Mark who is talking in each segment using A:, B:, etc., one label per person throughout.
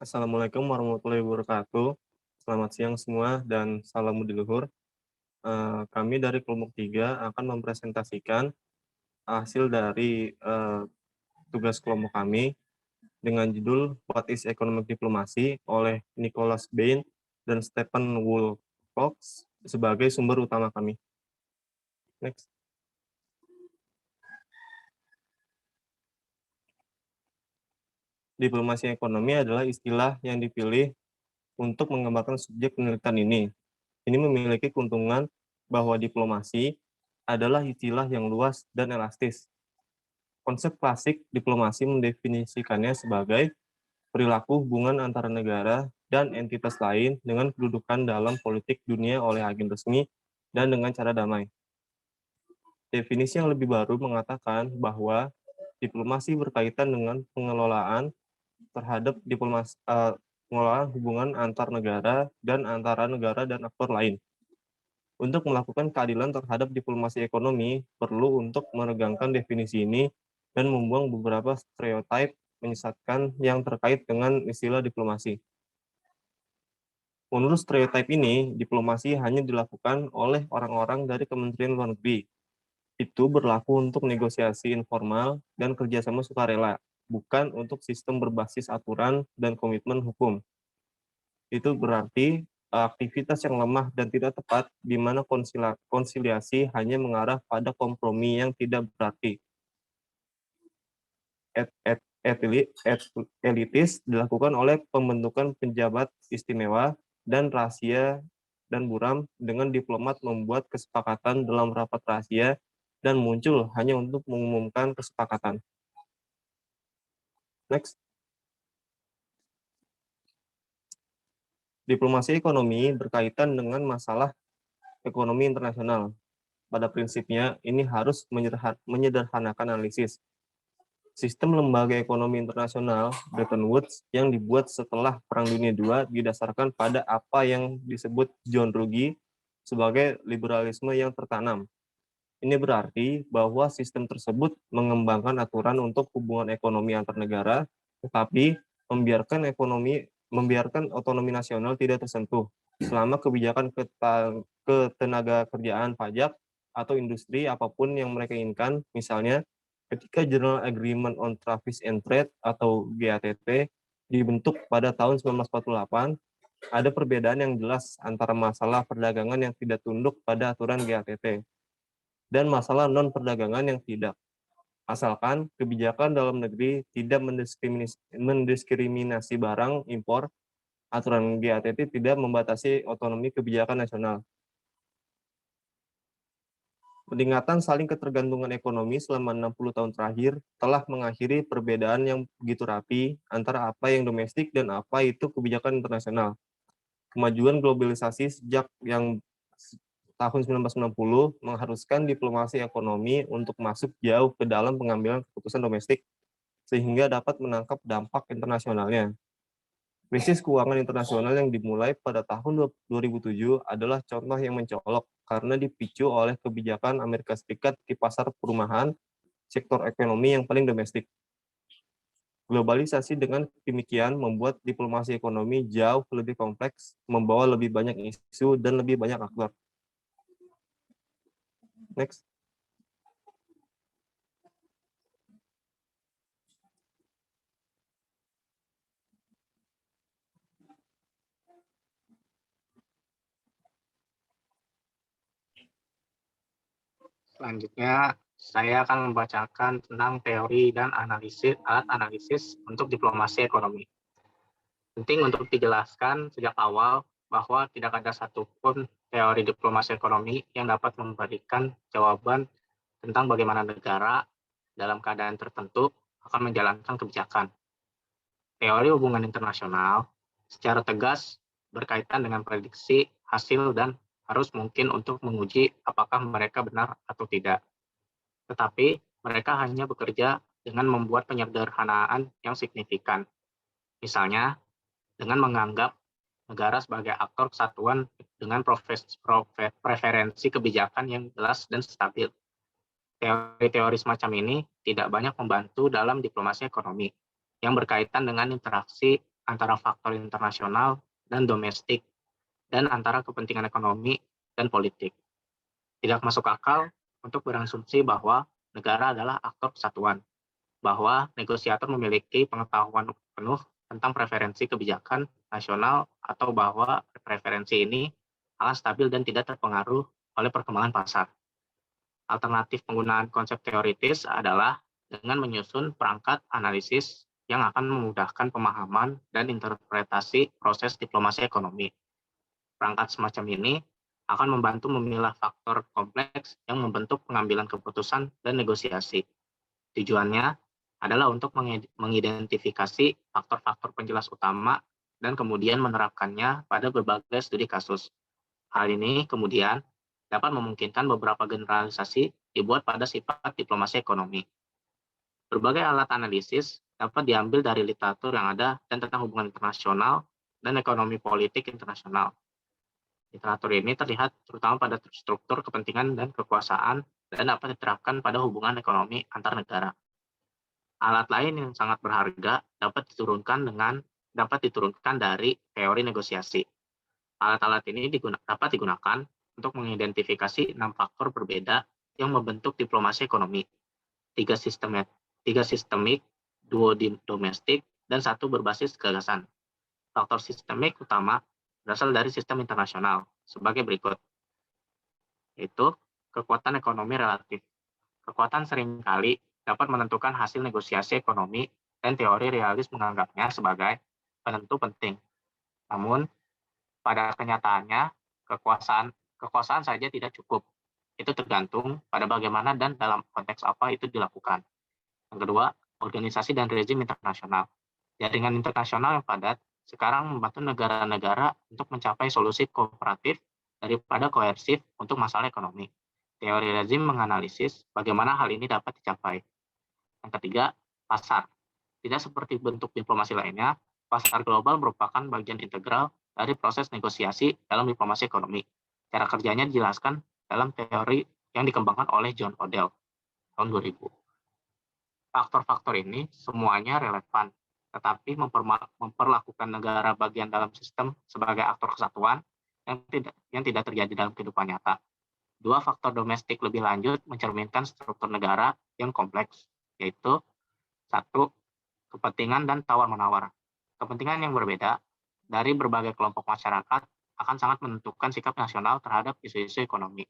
A: Assalamualaikum warahmatullahi wabarakatuh. Selamat siang semua dan salam budi luhur. Kami dari kelompok 3 akan mempresentasikan hasil dari tugas kelompok kami dengan judul What is Economic Diplomacy oleh Nicholas Bain dan Stephen Woolcock sebagai sumber utama kami. Next. Diplomasi ekonomi adalah istilah yang dipilih untuk menggambarkan subjek penelitian ini. Ini memiliki keuntungan bahwa diplomasi adalah istilah yang luas dan elastis. Konsep klasik diplomasi mendefinisikannya sebagai perilaku hubungan antara negara dan entitas lain dengan kedudukan dalam politik dunia oleh agen resmi dan dengan cara damai. Definisi yang lebih baru mengatakan bahwa diplomasi berkaitan dengan pengelolaan terhadap pengelolaan hubungan antar negara dan antara negara dan aktor lain. Untuk melakukan keadilan terhadap diplomasi ekonomi, perlu untuk meregangkan definisi ini dan membuang beberapa stereotip menyesatkan yang terkait dengan istilah diplomasi. Menurut stereotip ini, diplomasi hanya dilakukan oleh orang-orang dari Kementerian Luar Negeri. Itu berlaku untuk negosiasi informal dan kerjasama sukarela, bukan untuk sistem berbasis aturan dan komitmen hukum. Itu berarti aktivitas yang lemah dan tidak tepat di mana konsiliasi hanya mengarah pada kompromi yang tidak berarti. Elitis dilakukan oleh pembentukan penjabat istimewa dan rahasia dan buram dengan diplomat membuat kesepakatan dalam rapat rahasia dan muncul hanya untuk mengumumkan kesepakatan. Next. Diplomasi ekonomi berkaitan dengan masalah ekonomi internasional. Pada prinsipnya, ini harus menyederhanakan analisis. Sistem lembaga ekonomi internasional Bretton Woods yang dibuat setelah Perang Dunia II didasarkan pada apa yang disebut John Ruggie sebagai liberalisme yang tertanam. Ini berarti bahwa sistem tersebut mengembangkan aturan untuk hubungan ekonomi antar negara, tetapi membiarkan otonomi nasional tidak tersentuh selama kebijakan ketenaga kerjaan, pajak, atau industri apapun yang mereka inginkan. Misalnya, ketika General Agreement on Tariffs and Trade atau GATT dibentuk pada tahun 1948, ada perbedaan yang jelas antara masalah perdagangan yang tidak tunduk pada aturan GATT dan masalah non-perdagangan yang tidak. Asalkan kebijakan dalam negeri tidak mendiskriminasi barang impor, aturan GATT tidak membatasi otonomi kebijakan nasional. Peningkatan saling ketergantungan ekonomi selama 60 tahun terakhir telah mengakhiri perbedaan yang begitu rapi antara apa yang domestik dan apa itu kebijakan internasional. Kemajuan globalisasi sejak yang tahun 1990 mengharuskan diplomasi ekonomi untuk masuk jauh ke dalam pengambilan keputusan domestik sehingga dapat menangkap dampak internasionalnya. Krisis keuangan internasional yang dimulai pada tahun 2007 adalah contoh yang mencolok karena dipicu oleh kebijakan Amerika Serikat di pasar perumahan, sektor ekonomi yang paling domestik. Globalisasi dengan demikian membuat diplomasi ekonomi jauh lebih kompleks, membawa lebih banyak isu dan lebih banyak aktor. Next.
B: Selanjutnya, saya akan membacakan tentang teori dan alat analisis untuk diplomasi ekonomi. Penting untuk dijelaskan sejak awal bahwa tidak ada satupun teori diplomasi ekonomi yang dapat memberikan jawaban tentang bagaimana negara dalam keadaan tertentu akan menjalankan kebijakan. Teori hubungan internasional secara tegas berkaitan dengan prediksi, hasil, dan harus mungkin untuk menguji apakah mereka benar atau tidak. Tetapi mereka hanya bekerja dengan membuat penyederhanaan yang signifikan. Misalnya, dengan menganggap negara sebagai aktor kesatuan dengan preferensi kebijakan yang jelas dan stabil. Teori-teori semacam ini tidak banyak membantu dalam diplomasi ekonomi yang berkaitan dengan interaksi antara faktor internasional dan domestik, dan antara kepentingan ekonomi dan politik. Tidak masuk akal untuk berasumsi bahwa negara adalah aktor kesatuan, bahwa negosiator memiliki pengetahuan penuh tentang preferensi kebijakan nasional, atau bahwa preferensi ini akan stabil dan tidak terpengaruh oleh perkembangan pasar. Alternatif penggunaan konsep teoritis adalah dengan menyusun perangkat analisis yang akan memudahkan pemahaman dan interpretasi proses diplomasi ekonomi. Perangkat semacam ini akan membantu memilah faktor kompleks yang membentuk pengambilan keputusan dan negosiasi. Tujuannya adalah untuk mengidentifikasi faktor-faktor penjelas utama dan kemudian menerapkannya pada berbagai studi kasus. Hal ini kemudian dapat memungkinkan beberapa generalisasi dibuat pada sifat diplomasi ekonomi. Berbagai alat analisis dapat diambil dari literatur yang ada dan tentang hubungan internasional dan ekonomi politik internasional. Literatur ini terlihat terutama pada struktur kepentingan dan kekuasaan dan dapat diterapkan pada hubungan ekonomi antar negara. Alat lain yang sangat berharga dapat diturunkan dari teori negosiasi. Alat-alat ini dapat digunakan untuk mengidentifikasi 6 faktor berbeda yang membentuk diplomasi ekonomi, 3 sistemik, 2 domestik, dan 1 berbasis gagasan. Faktor sistemik utama berasal dari sistem internasional sebagai berikut, yaitu kekuatan ekonomi relatif. Kekuatan seringkali dapat menentukan hasil negosiasi ekonomi, dan teori realis menganggapnya sebagai penentu penting. Namun, pada kenyataannya, kekuasaan saja tidak cukup. Itu tergantung pada bagaimana dan dalam konteks apa itu dilakukan. Yang kedua, organisasi dan rezim internasional. Jaringan internasional yang padat sekarang membantu negara-negara untuk mencapai solusi kooperatif daripada koersif untuk masalah ekonomi. Teori rezim menganalisis bagaimana hal ini dapat dicapai. Yang ketiga, pasar. Tidak seperti bentuk diplomasi lainnya, pasar global merupakan bagian integral dari proses negosiasi dalam diplomasi ekonomi. Cara kerjanya dijelaskan dalam teori yang dikembangkan oleh John Odell tahun 2000. Faktor-faktor ini semuanya relevan, tetapi memperlakukan negara bagian dalam sistem sebagai aktor kesatuan yang tidak terjadi dalam kehidupan nyata. Dua faktor domestik lebih lanjut mencerminkan struktur negara yang kompleks, yaitu satu, kepentingan dan tawar-menawar. Kepentingan yang berbeda dari berbagai kelompok masyarakat akan sangat menentukan sikap nasional terhadap isu-isu ekonomi.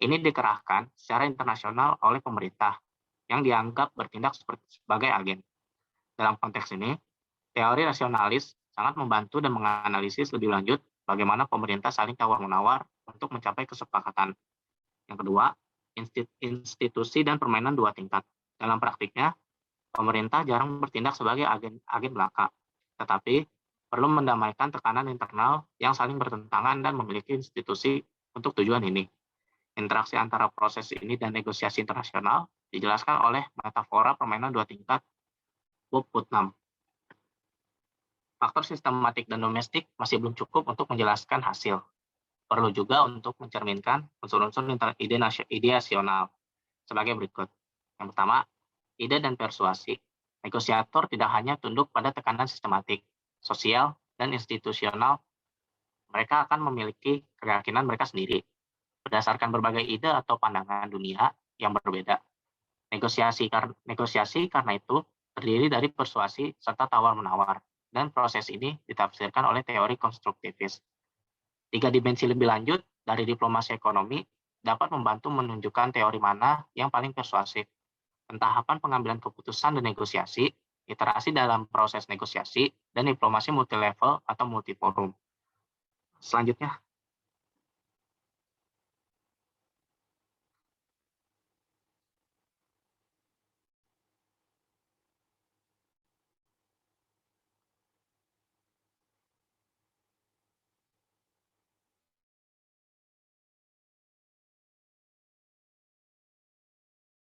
B: Ini dikerahkan secara internasional oleh pemerintah yang dianggap bertindak sebagai agen. Dalam konteks ini, teori rasionalis sangat membantu dan menganalisis lebih lanjut bagaimana pemerintah saling tawar-menawar untuk mencapai kesepakatan. Yang kedua, institusi dan permainan dua tingkat. Dalam praktiknya, pemerintah jarang bertindak sebagai agen belaka, tetapi perlu mendamaikan tekanan internal yang saling bertentangan dan memiliki institusi untuk tujuan ini. Interaksi antara proses ini dan negosiasi internasional dijelaskan oleh metafora permainan dua tingkat Bob Putnam. Faktor sistematik dan domestik masih belum cukup untuk menjelaskan hasil. Perlu juga untuk mencerminkan unsur-unsur ideasional sebagai berikut. Yang pertama, ide dan persuasi. Negosiator tidak hanya tunduk pada tekanan sistematik, sosial, dan institusional. Mereka akan memiliki keyakinan mereka sendiri berdasarkan berbagai ide atau pandangan dunia yang berbeda. Negosiasi karena itu terdiri dari persuasi serta tawar-menawar, dan proses ini ditafsirkan oleh teori konstruktivis. 3 dimensi lebih lanjut dari diplomasi ekonomi dapat membantu menunjukkan teori mana yang paling persuasif. Pentahapan pengambilan keputusan dan negosiasi, iterasi dalam proses negosiasi, dan diplomasi multilevel atau multiforum. Selanjutnya,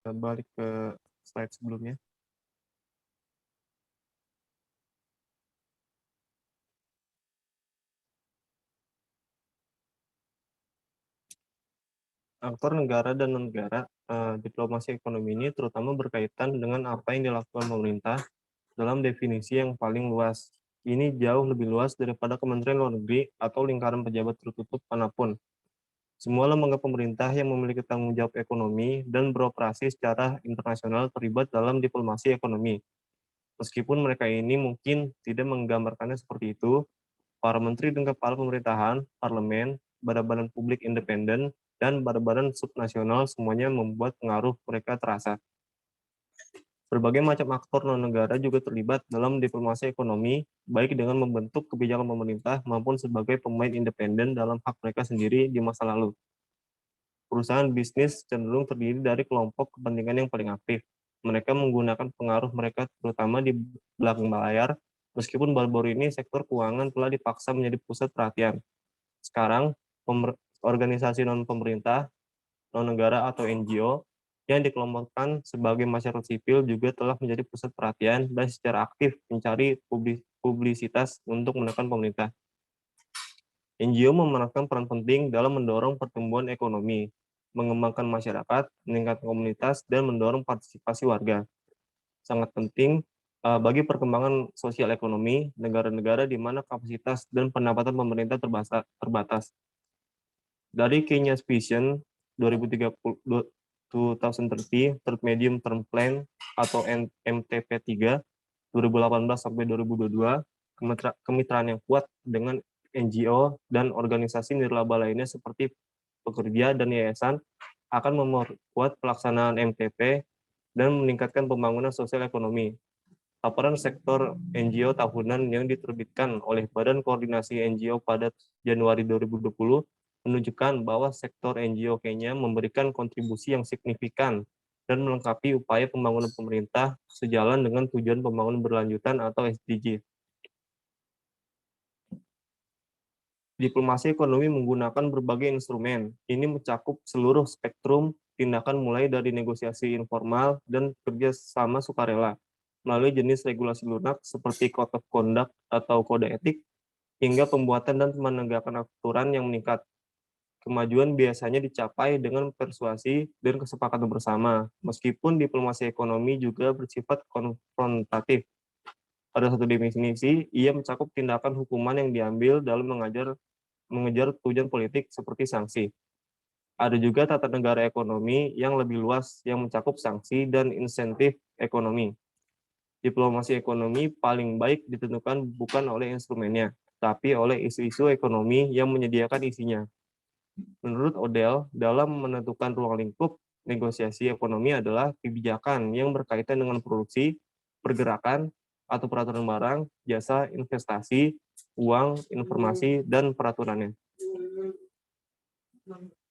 A: Kita balik ke slide sebelumnya. Aktor negara dan non-negara, diplomasi ekonomi ini terutama berkaitan dengan apa yang dilakukan pemerintah dalam definisi yang paling luas, ini jauh lebih luas daripada Kementerian Luar Negeri atau lingkaran pejabat tertutup manapun. Semua lembaga pemerintah yang memiliki tanggung jawab ekonomi dan beroperasi secara internasional terlibat dalam diplomasi ekonomi. Meskipun mereka ini mungkin tidak menggambarkannya seperti itu, para menteri dan kepala pemerintahan, parlemen, badan-badan publik independen, dan badan-badan subnasional semuanya membuat pengaruh mereka terasa. Berbagai macam aktor non-negara juga terlibat dalam diplomasi ekonomi, baik dengan membentuk kebijakan pemerintah maupun sebagai pemain independen dalam hak mereka sendiri di masa lalu. Perusahaan bisnis cenderung terdiri dari kelompok kepentingan yang paling aktif. Mereka menggunakan pengaruh mereka terutama di belakang layar, meskipun baru-baru ini sektor keuangan telah dipaksa menjadi pusat perhatian. Sekarang, organisasi non-pemerintah, non-negara atau NGO yang dikelompokkan sebagai masyarakat sipil juga telah menjadi pusat perhatian dan secara aktif mencari publisitas untuk menekan pemerintah. NGO memerankan peran penting dalam mendorong pertumbuhan ekonomi, mengembangkan masyarakat, meningkatkan komunitas, dan mendorong partisipasi warga. Sangat penting bagi perkembangan sosial ekonomi negara-negara di mana kapasitas dan pendapatan pemerintah terbatas. Dari Kenya's Vision 2030 Third Medium Term Plan atau MTP3 2018 sampai 2022, kemitraan yang kuat dengan NGO dan organisasi nirlaba lainnya seperti pekerja dan yayasan akan memperkuat pelaksanaan MTP dan meningkatkan pembangunan sosial ekonomi. Laporan sektor NGO tahunan yang diterbitkan oleh Badan Koordinasi NGO pada Januari 2020 menunjukkan bahwa sektor NGO Kenya memberikan kontribusi yang signifikan dan melengkapi upaya pembangunan pemerintah sejalan dengan tujuan pembangunan berlanjutan atau SDG. Diplomasi ekonomi menggunakan berbagai instrumen. Ini mencakup seluruh spektrum tindakan mulai dari negosiasi informal dan kerjasama sukarela, melalui jenis regulasi lunak seperti Code of Conduct atau kode etik, hingga pembuatan dan menegakkan aturan yang meningkat. Kemajuan biasanya dicapai dengan persuasi dan kesepakatan bersama, meskipun diplomasi ekonomi juga bersifat konfrontatif. Pada satu definisi, ia mencakup tindakan hukuman yang diambil dalam mengejar tujuan politik seperti sanksi. Ada juga tata negara ekonomi yang lebih luas yang mencakup sanksi dan insentif ekonomi. Diplomasi ekonomi paling baik ditentukan bukan oleh instrumennya, tapi oleh isu-isu ekonomi yang menyediakan isinya. Menurut Odell, dalam menentukan ruang lingkup negosiasi ekonomi adalah kebijakan yang berkaitan dengan produksi, pergerakan, atau peraturan barang, jasa, investasi, uang, informasi, dan peraturannya.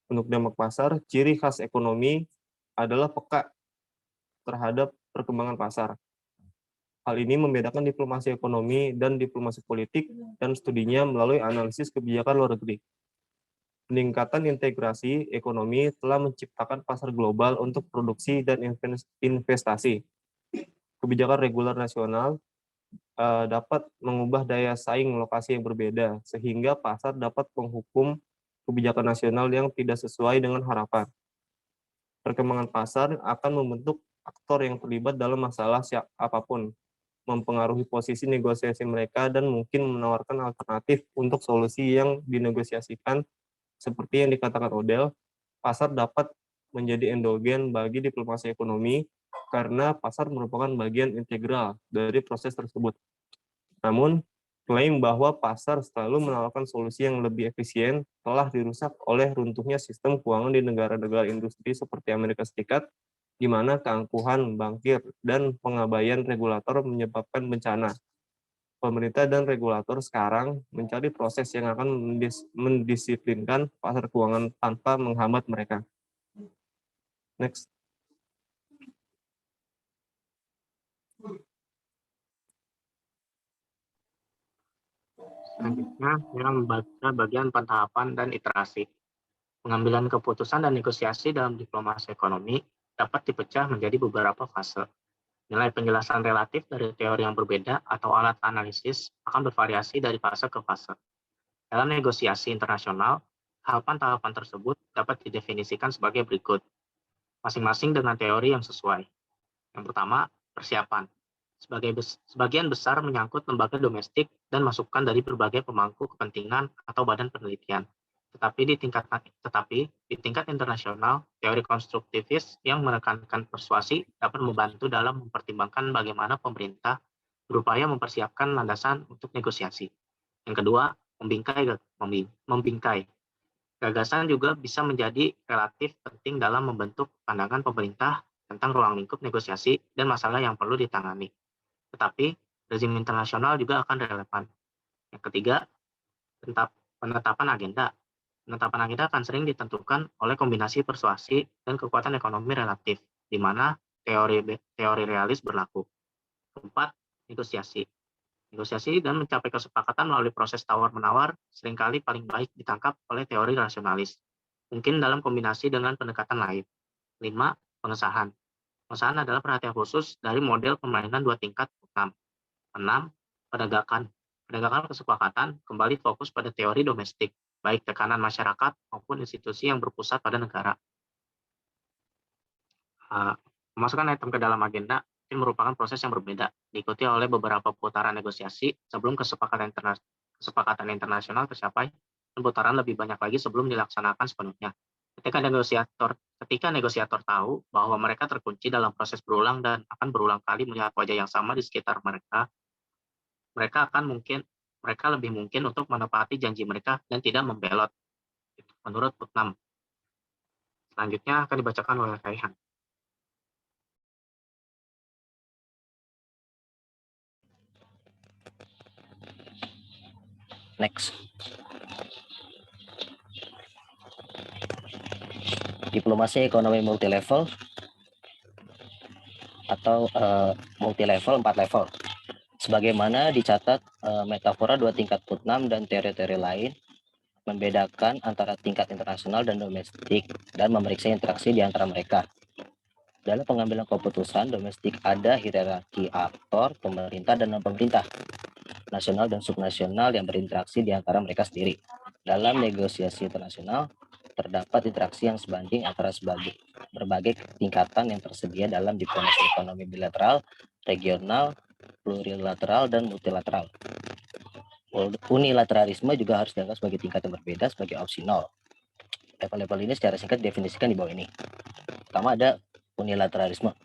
A: Untuk dampak pasar, ciri khas ekonomi adalah peka terhadap perkembangan pasar. Hal ini membedakan diplomasi ekonomi dan diplomasi politik dan studinya melalui analisis kebijakan luar negeri. Peningkatan integrasi ekonomi telah menciptakan pasar global untuk produksi dan investasi. Kebijakan reguler nasional dapat mengubah daya saing lokasi yang berbeda, sehingga pasar dapat menghukum kebijakan nasional yang tidak sesuai dengan harapan. Perkembangan pasar akan membentuk aktor yang terlibat dalam masalah apapun, mempengaruhi posisi negosiasi mereka, dan mungkin menawarkan alternatif untuk solusi yang dinegosiasikan. Seperti yang dikatakan Odell, pasar dapat menjadi endogen bagi diplomasi ekonomi karena pasar merupakan bagian integral dari proses tersebut. Namun, klaim bahwa pasar selalu menawarkan solusi yang lebih efisien telah dirusak oleh runtuhnya sistem keuangan di negara-negara industri seperti Amerika Serikat, di mana keangkuhan, bangkir, dan pengabaian regulator menyebabkan bencana. Pemerintah dan regulator sekarang mencari proses yang akan mendisiplinkan pasar keuangan tanpa menghambat mereka. Next.
B: Selanjutnya, saya membaca bagian pentahapan dan iterasi. Pengambilan keputusan dan negosiasi dalam diplomasi ekonomi dapat dipecah menjadi beberapa fase. Nilai penjelasan relatif dari teori yang berbeda atau alat analisis akan bervariasi dari fase ke fase. Dalam negosiasi internasional, tahapan-tahapan tersebut dapat didefinisikan sebagai berikut, masing-masing dengan teori yang sesuai. Yang pertama, persiapan. Sebagian besar menyangkut lembaga domestik dan masukan dari berbagai pemangku kepentingan atau badan penelitian. Tetapi di tingkat internasional, teori konstruktivis yang menekankan persuasi dapat membantu dalam mempertimbangkan bagaimana pemerintah berupaya mempersiapkan landasan untuk negosiasi. Yang kedua, membingkai. Gagasan juga bisa menjadi relatif penting dalam membentuk pandangan pemerintah tentang ruang lingkup negosiasi dan masalah yang perlu ditangani. Tetapi, rezim internasional juga akan relevan. Yang ketiga, penetapan agenda. Penetapan agenda akan sering ditentukan oleh kombinasi persuasi dan kekuatan ekonomi relatif, di mana teori realis berlaku. Keempat, negosiasi. Negosiasi dan mencapai kesepakatan melalui proses tawar-menawar seringkali paling baik ditangkap oleh teori rasionalis, mungkin dalam kombinasi dengan pendekatan lain. 5. Pengesahan. Pengesahan adalah perhatian khusus dari model permainan dua tingkat 6. 6. Penegakan. Penegakan kesepakatan kembali fokus pada teori domestik, baik tekanan masyarakat maupun institusi yang berpusat pada negara. Memasukkan item ke dalam agenda ini merupakan proses yang berbeda, diikuti oleh beberapa putaran negosiasi sebelum kesepakatan internasional tercapai, dan putaran lebih banyak lagi sebelum dilaksanakan sepenuhnya. Ketika negosiator tahu bahwa mereka terkunci dalam proses berulang dan akan berulang kali melihat wajah yang sama di sekitar mereka, mereka lebih mungkin untuk menepati janji mereka dan tidak membelot. Menurut Putnam. Selanjutnya akan dibacakan oleh Raihan.
C: Next. Diplomasi ekonomi multilevel atau multilevel 4 level. Sebagaimana dicatat metafora dua tingkat Putnam dan teori-teori lain membedakan antara tingkat internasional dan domestik dan memeriksa interaksi di antara mereka. Dalam pengambilan keputusan domestik ada hierarki aktor, pemerintah dan non-pemerintah, nasional dan subnasional yang berinteraksi di antara mereka sendiri. Dalam negosiasi internasional, terdapat interaksi yang sebanding antara berbagai tingkatan yang tersedia dalam diplomasi ekonomi bilateral, regional, plurilateral, dan multilateral. Unilateralisme juga harus dianggap sebagai tingkat yang berbeda sebagai opsi 0. Level-level ini secara singkat definisikan di bawah ini. Pertama ada unilateralisme.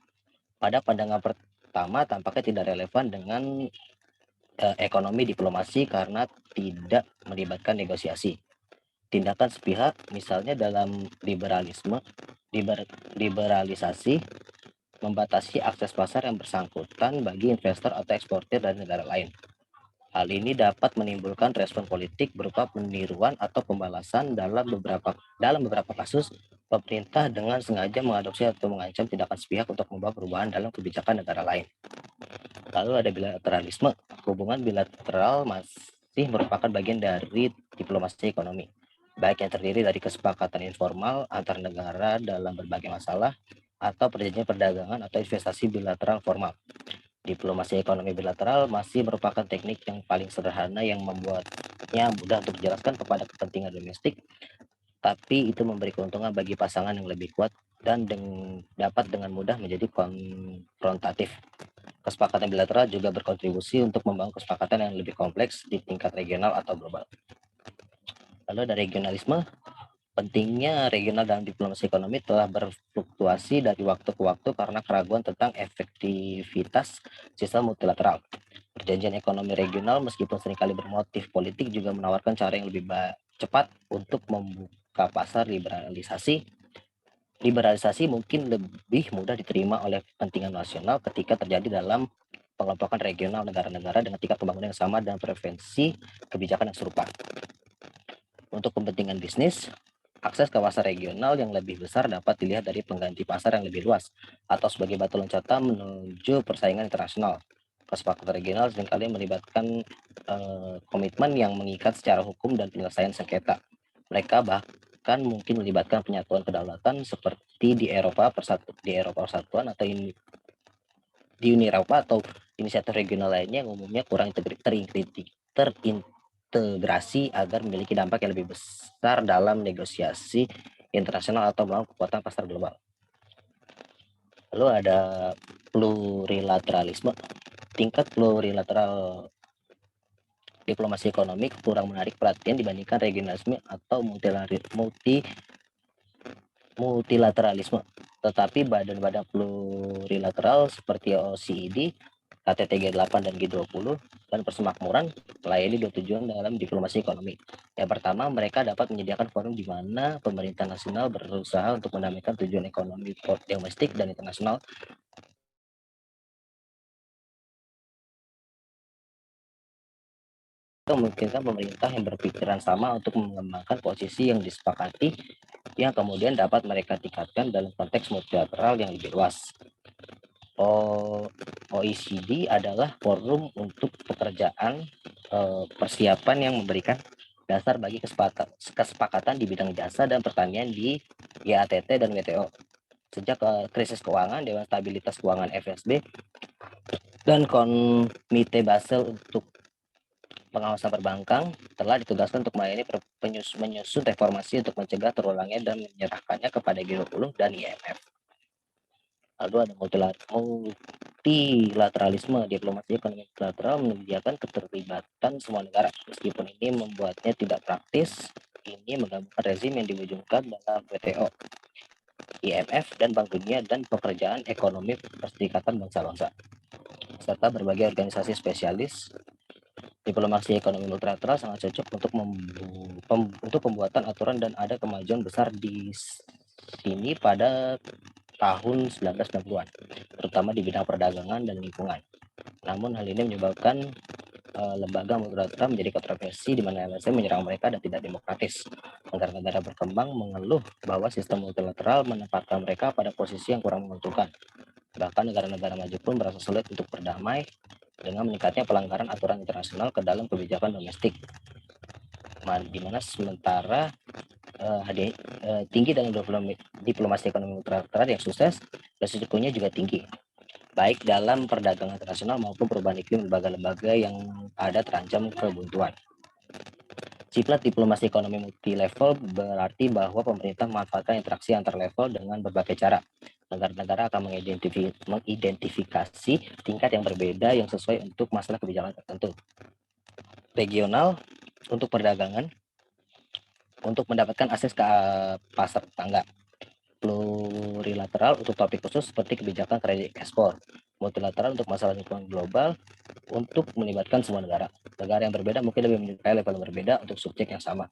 C: Pada pandangan pertama tampaknya tidak relevan dengan ekonomi diplomasi karena tidak melibatkan negosiasi. Tindakan sepihak misalnya dalam liberalisasi membatasi akses pasar yang bersangkutan bagi investor atau eksportir dari negara lain. Hal ini dapat menimbulkan respon politik berupa peniruan atau pembalasan dalam beberapa kasus pemerintah dengan sengaja mengadopsi atau mengancam tindakan sepihak untuk membawa perubahan dalam kebijakan negara lain. Lalu ada bilateralisme. Hubungan bilateral masih merupakan bagian dari diplomasi ekonomi, baik yang terdiri dari kesepakatan informal antar negara dalam berbagai masalah atau perjanjian perdagangan atau investasi bilateral formal. Diplomasi ekonomi bilateral masih merupakan teknik yang paling sederhana yang membuatnya mudah untuk dijelaskan kepada kepentingan domestik, tapi itu memberi keuntungan bagi pasangan yang lebih kuat dan dapat dengan mudah menjadi konfrontatif. Kesepakatan bilateral juga berkontribusi untuk membangun kesepakatan yang lebih kompleks di tingkat regional atau global. Lalu ada regionalisme. Pentingnya regional dalam diplomasi ekonomi telah berfluktuasi dari waktu ke waktu karena keraguan tentang efektivitas sistem multilateral. Perjanjian ekonomi regional meskipun seringkali bermotif politik juga menawarkan cara yang lebih cepat untuk membuka pasar liberalisasi. Liberalisasi mungkin lebih mudah diterima oleh kepentingan nasional ketika terjadi dalam pengelompokan regional negara-negara dengan tingkat pembangunan yang sama dan preferensi kebijakan yang serupa. Untuk kepentingan bisnis, akses ke pasar regional yang lebih besar dapat dilihat dari pengganti pasar yang lebih luas atau sebagai batu loncatan menuju persaingan internasional. Kesepakatan regional seringkali melibatkan komitmen yang mengikat secara hukum dan penyelesaian sengketa. Mereka bahkan mungkin melibatkan penyatuan kedaulatan seperti di Eropa Persatuan atau di Uni Eropa atau inisiatif regional lainnya yang umumnya kurang terintegrasi agar memiliki dampak yang lebih besar dalam negosiasi internasional atau membangun kekuatan pasar global. Lalu ada plurilateralisme. tingkat plurilateral diplomasi ekonomi kurang menarik perhatian dibandingkan regionalisme atau multilateralisme. Tetapi badan-badan plurilateral seperti OECD, KTT G8 dan G20 dan persemakmuran melayani dua tujuan dalam diplomasi ekonomi. Yang pertama, mereka dapat menyediakan forum di mana pemerintah nasional berusaha untuk mendamaikan tujuan ekonomi domestik dan internasional memungkinkan pemerintah yang berpikiran sama untuk mengembangkan posisi yang disepakati yang kemudian dapat mereka tingkatkan dalam konteks multilateral yang lebih luas. OECD adalah forum untuk pekerjaan persiapan yang memberikan dasar bagi kesepakatan di bidang jasa dan pertanian di GATT dan WTO. Sejak krisis keuangan, Dewan Stabilitas Keuangan FSB dan Komite Basel untuk pengawasan perbankan telah ditugaskan untuk melayani menyusun reformasi untuk mencegah terulangnya dan menyerahkannya kepada G20 dan IMF. Lalu ada multilateralisme. Diplomasi ekonomi multilateral menyediakan keterlibatan semua negara. Meskipun ini membuatnya tidak praktis, ini menggabungkan rezim yang diwujudkan dalam WTO, IMF, dan Bank Dunia dan pekerjaan ekonomi Perserikatan Bangsa-Bangsa, serta berbagai organisasi spesialis. Diplomasi ekonomi multilateral sangat cocok untuk pembuatan aturan dan ada kemajuan besar di sini pada tahun 1990-an, terutama di bidang perdagangan dan lingkungan. Namun hal ini menyebabkan lembaga multilateral menjadi kontroversi di mana LSM menyerang mereka dan tidak demokratis. Negara-negara berkembang mengeluh bahwa sistem multilateral menempatkan mereka pada posisi yang kurang menguntungkan. Bahkan negara-negara maju pun merasa sulit untuk berdamai dengan meningkatnya pelanggaran aturan internasional ke dalam kebijakan domestik, di mana sementara tinggi dalam diplomasi ekonomi multilateral yang sukses, resikonya juga tinggi, baik dalam perdagangan internasional maupun perubahan iklim. Lembaga-lembaga yang ada terancam kebuntuan. Sifat diplomasi ekonomi multilevel berarti bahwa pemerintah memanfaatkan interaksi antar level dengan berbagai cara. Negara-negara akan mengidentifikasi tingkat yang berbeda yang sesuai untuk masalah kebijakan tertentu. Regional untuk perdagangan, untuk mendapatkan akses ke pasar tetangga. Plurilateral untuk topik khusus seperti kebijakan kredit ekspor. Multilateral untuk masalah lingkungan global untuk melibatkan semua negara. Negara yang berbeda mungkin lebih menyukai level yang berbeda untuk subjek yang sama.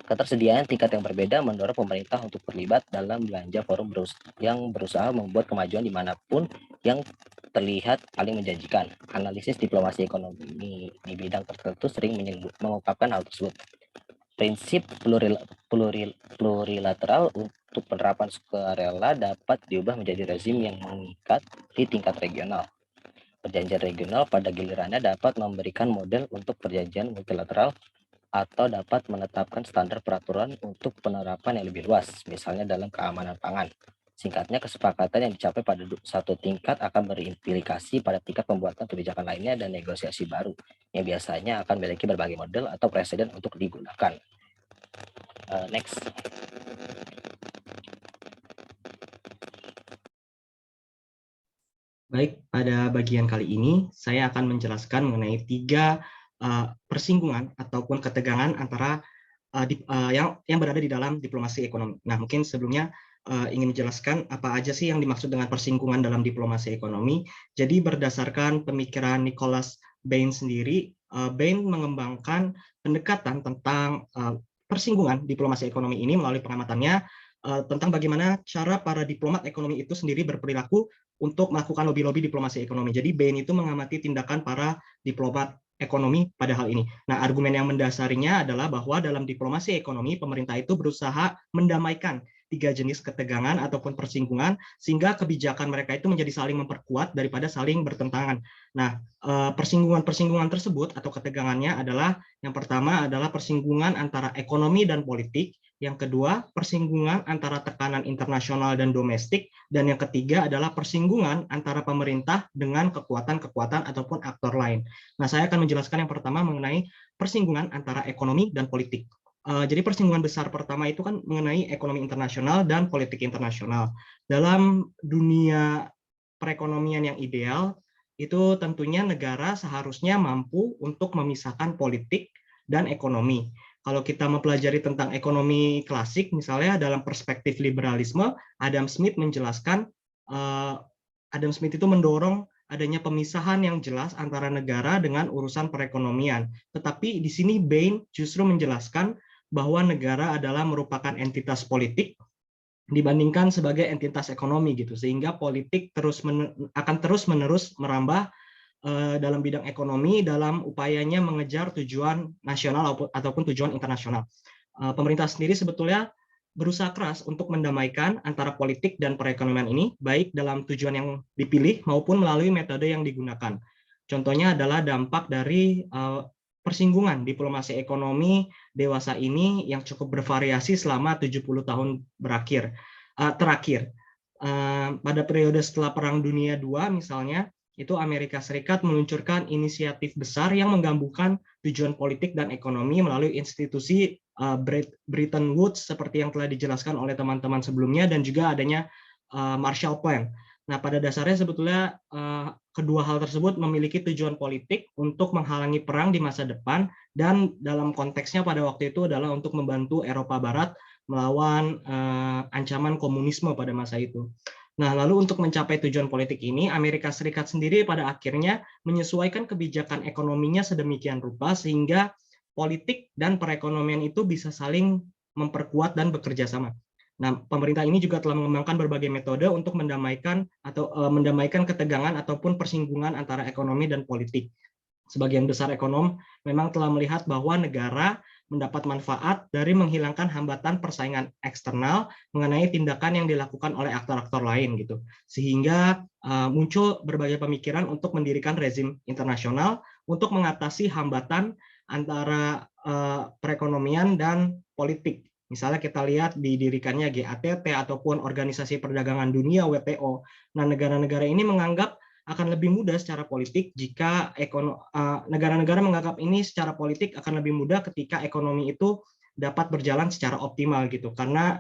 C: Ketersediaan tingkat yang berbeda mendorong pemerintah untuk terlibat dalam belanja forum yang berusaha membuat kemajuan dimanapun yang terlihat paling menjanjikan. Analisis diplomasi ekonomi di bidang tertentu sering mengungkapkan hal tersebut. Prinsip plurilateral untuk penerapan sukarela dapat diubah menjadi rezim yang mengikat di tingkat regional. Perjanjian regional pada gilirannya dapat memberikan model untuk perjanjian multilateral atau dapat menetapkan standar peraturan untuk penerapan yang lebih luas, misalnya dalam keamanan pangan. Singkatnya, kesepakatan yang dicapai pada satu tingkat akan berimplikasi pada tingkat pembuatan kebijakan lainnya dan negosiasi baru, yang biasanya akan memiliki berbagai model atau presiden untuk digunakan. Next.
D: Baik, pada bagian kali ini saya akan menjelaskan mengenai 3 persinggungan ataupun ketegangan antara yang berada di dalam diplomasi ekonomi. Nah, mungkin sebelumnya ingin menjelaskan apa aja sih yang dimaksud dengan persinggungan dalam diplomasi ekonomi. Jadi berdasarkan pemikiran Nicholas Bain sendiri, Bain mengembangkan pendekatan tentang persinggungan diplomasi ekonomi ini melalui pengamatannya tentang bagaimana cara para diplomat ekonomi itu sendiri berperilaku untuk melakukan lobby-lobby diplomasi ekonomi. Jadi Bain itu mengamati tindakan para diplomat ekonomi pada hal ini. Nah, argumen yang mendasarinya adalah bahwa dalam diplomasi ekonomi, pemerintah itu berusaha mendamaikan 3 jenis ketegangan ataupun persinggungan, sehingga kebijakan mereka itu menjadi saling memperkuat daripada saling bertentangan. Nah, persinggungan-persinggungan tersebut atau ketegangannya adalah, yang pertama adalah persinggungan antara ekonomi dan politik, yang kedua persinggungan antara tekanan internasional dan domestik, dan yang ketiga adalah persinggungan antara pemerintah dengan kekuatan-kekuatan ataupun aktor lain. Nah, saya akan menjelaskan yang pertama mengenai persinggungan antara ekonomi dan politik. Jadi persinggungan besar pertama itu kan mengenai ekonomi internasional dan politik internasional. Dalam dunia perekonomian yang ideal, itu tentunya negara seharusnya mampu untuk memisahkan politik dan ekonomi. Kalau kita mempelajari tentang ekonomi klasik, misalnya dalam perspektif liberalisme, Adam Smith menjelaskan, Adam Smith itu mendorong adanya pemisahan yang jelas antara negara dengan urusan perekonomian. Tetapi di sini Bain justru menjelaskan bahwa negara adalah merupakan entitas politik dibandingkan sebagai entitas ekonomi gitu, sehingga politik akan terus-menerus merambah dalam bidang ekonomi dalam upayanya mengejar tujuan nasional ataupun tujuan internasional. Pemerintah sendiri sebetulnya berusaha keras untuk mendamaikan antara politik dan perekonomian ini, baik dalam tujuan yang dipilih maupun melalui metode yang digunakan. Contohnya adalah dampak dari persinggungan diplomasi ekonomi dewasa ini yang cukup bervariasi selama 70 tahun terakhir. Pada periode setelah Perang Dunia II misalnya, itu Amerika Serikat meluncurkan inisiatif besar yang menggabungkan tujuan politik dan ekonomi melalui institusi Bretton Woods seperti yang telah dijelaskan oleh teman-teman sebelumnya, dan juga adanya Marshall Plan. Nah, pada dasarnya sebetulnya kedua hal tersebut memiliki tujuan politik untuk menghalangi perang di masa depan, dan dalam konteksnya pada waktu itu adalah untuk membantu Eropa Barat melawan ancaman komunisme pada masa itu. Nah, lalu untuk mencapai tujuan politik ini, Amerika Serikat sendiri pada akhirnya menyesuaikan kebijakan ekonominya sedemikian rupa sehingga politik dan perekonomian itu bisa saling memperkuat dan bekerja sama. Nah, pemerintah ini juga telah mengembangkan berbagai metode untuk mendamaikan ketegangan ataupun persinggungan antara ekonomi dan politik. Sebagian besar ekonom memang telah melihat bahwa negara mendapat manfaat dari menghilangkan hambatan persaingan eksternal mengenai tindakan yang dilakukan oleh aktor-aktor lain gitu. Sehingga muncul berbagai pemikiran untuk mendirikan rezim internasional untuk mengatasi hambatan antara perekonomian dan politik. Misalnya kita lihat didirikannya GATT ataupun Organisasi Perdagangan Dunia WTO. Nah, negara-negara ini menganggap akan lebih mudah secara politik jika negara-negara menganggap ini secara politik akan lebih mudah ketika ekonomi itu dapat berjalan secara optimal gitu. Karena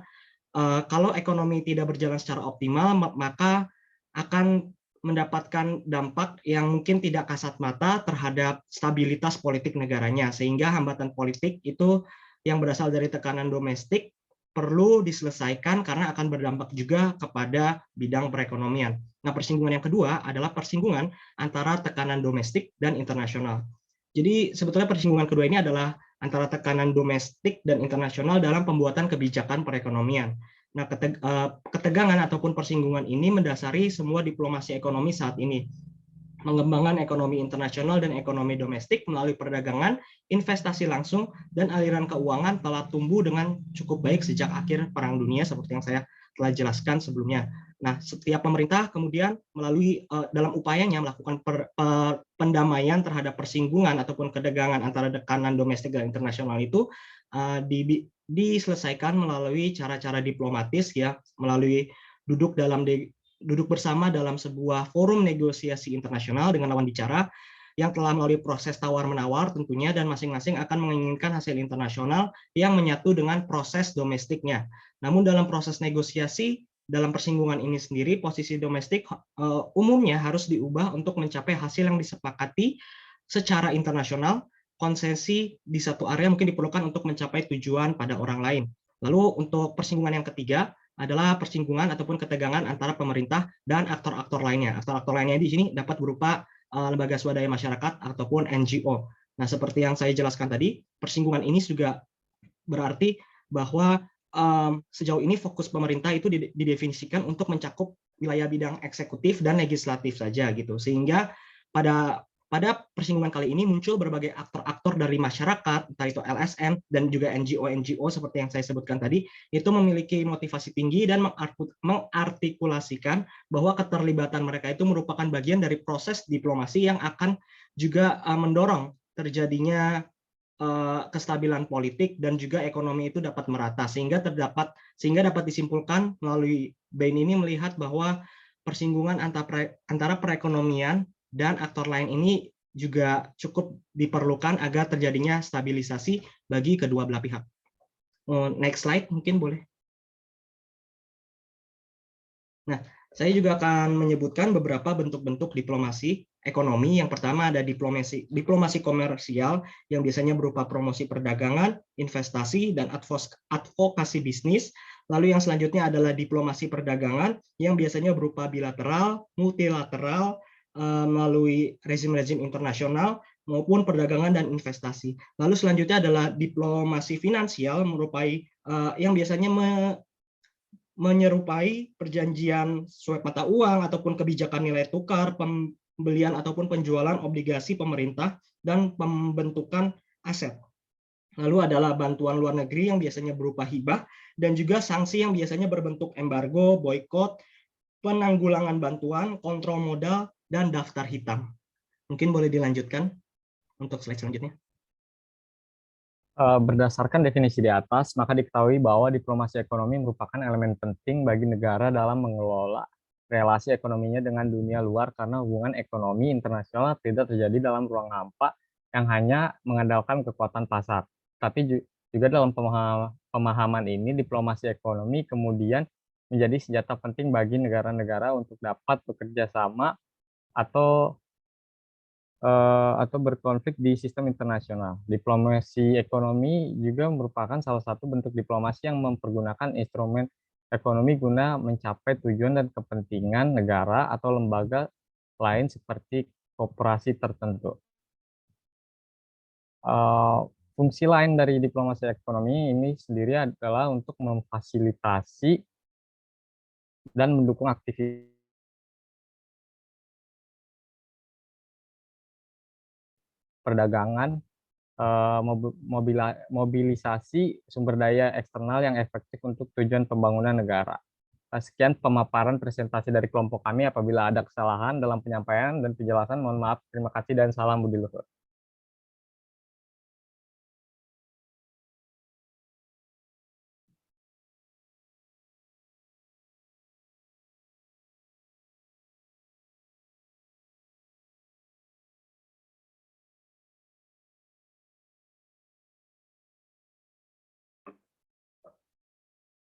D: kalau ekonomi tidak berjalan secara optimal, maka akan mendapatkan dampak yang mungkin tidak kasat mata terhadap stabilitas politik negaranya, sehingga hambatan politik itu yang berasal dari tekanan domestik perlu diselesaikan karena akan berdampak juga kepada bidang perekonomian. Nah, persinggungan yang kedua adalah persinggungan antara tekanan domestik dan internasional. Jadi sebetulnya persinggungan kedua ini adalah antara tekanan domestik dan internasional dalam pembuatan kebijakan perekonomian. Nah, ketegangan ataupun persinggungan ini mendasari semua diplomasi ekonomi saat ini. Mengembangkan ekonomi internasional dan ekonomi domestik melalui perdagangan, investasi langsung, dan aliran keuangan telah tumbuh dengan cukup baik sejak akhir Perang Dunia seperti yang saya telah jelaskan sebelumnya. Nah, setiap pemerintah kemudian melalui dalam upayanya melakukan pendamaian terhadap persinggungan ataupun ketegangan antara tekanan domestik dan internasional itu diselesaikan melalui cara-cara diplomatis ya, melalui duduk bersama dalam sebuah forum negosiasi internasional dengan lawan bicara yang telah melalui proses tawar-menawar tentunya, dan masing-masing akan menginginkan hasil internasional yang menyatu dengan proses domestiknya. Namun dalam proses negosiasi dalam persinggungan ini sendiri, posisi domestik umumnya harus diubah untuk mencapai hasil yang disepakati secara internasional. Konsesi di satu area mungkin diperlukan untuk mencapai tujuan pada orang lain. Lalu untuk persinggungan yang ketiga adalah persinggungan ataupun ketegangan antara pemerintah dan aktor-aktor lainnya. Aktor-aktor lainnya di sini dapat berupa lembaga swadaya masyarakat ataupun NGO. Nah, seperti yang saya jelaskan tadi, persinggungan ini juga berarti bahwa sejauh ini fokus pemerintah itu didefinisikan untuk mencakup wilayah bidang eksekutif dan legislatif saja gitu. Sehingga pada persinggungan kali ini muncul berbagai aktor-aktor dari masyarakat, entah itu LSM dan juga NGO-NGO seperti yang saya sebutkan tadi, itu memiliki motivasi tinggi dan mengartikulasikan bahwa keterlibatan mereka itu merupakan bagian dari proses diplomasi yang akan juga mendorong terjadinya kestabilan politik dan juga ekonomi itu dapat merata, sehingga dapat disimpulkan melalui Bain ini melihat bahwa persinggungan antara perekonomian dan aktor lain ini juga cukup diperlukan agar terjadinya stabilisasi bagi kedua belah pihak. Next slide mungkin boleh. Nah, Saya juga akan menyebutkan beberapa bentuk-bentuk diplomasi ekonomi. Yang pertama ada diplomasi komersial yang biasanya berupa promosi perdagangan, investasi, dan advokasi bisnis. Lalu yang selanjutnya adalah diplomasi perdagangan yang biasanya berupa bilateral, multilateral, melalui rezim-rezim internasional, maupun perdagangan dan investasi. Lalu selanjutnya adalah diplomasi finansial yang biasanya menyerupai perjanjian swap mata uang ataupun kebijakan nilai tukar, pembelian ataupun penjualan obligasi pemerintah, dan pembentukan aset. Lalu adalah bantuan luar negeri yang biasanya berupa hibah, dan juga sanksi yang biasanya berbentuk embargo, boykot, penanggulangan bantuan, kontrol modal, dan daftar hitam. Mungkin boleh dilanjutkan untuk slide selanjutnya.
E: Berdasarkan definisi di atas, maka diketahui bahwa diplomasi ekonomi merupakan elemen penting bagi negara dalam mengelola relasi ekonominya dengan dunia luar karena hubungan ekonomi internasional tidak terjadi dalam ruang hampa yang hanya mengandalkan kekuatan pasar. Tapi juga dalam pemahaman ini, diplomasi ekonomi kemudian menjadi senjata penting bagi negara-negara untuk dapat bekerja sama atau berkonflik di sistem internasional. Diplomasi ekonomi juga merupakan salah satu bentuk diplomasi yang mempergunakan instrumen ekonomi guna mencapai tujuan dan kepentingan negara atau lembaga lain seperti koperasi tertentu. Fungsi lain dari diplomasi ekonomi ini sendiri adalah untuk memfasilitasi dan mendukung aktivitas perdagangan, mobilisasi sumber daya eksternal yang efektif untuk tujuan pembangunan negara. Sekian pemaparan presentasi dari kelompok kami. Apabila ada kesalahan dalam penyampaian dan penjelasan, mohon maaf. Terima kasih dan salam budi luhur.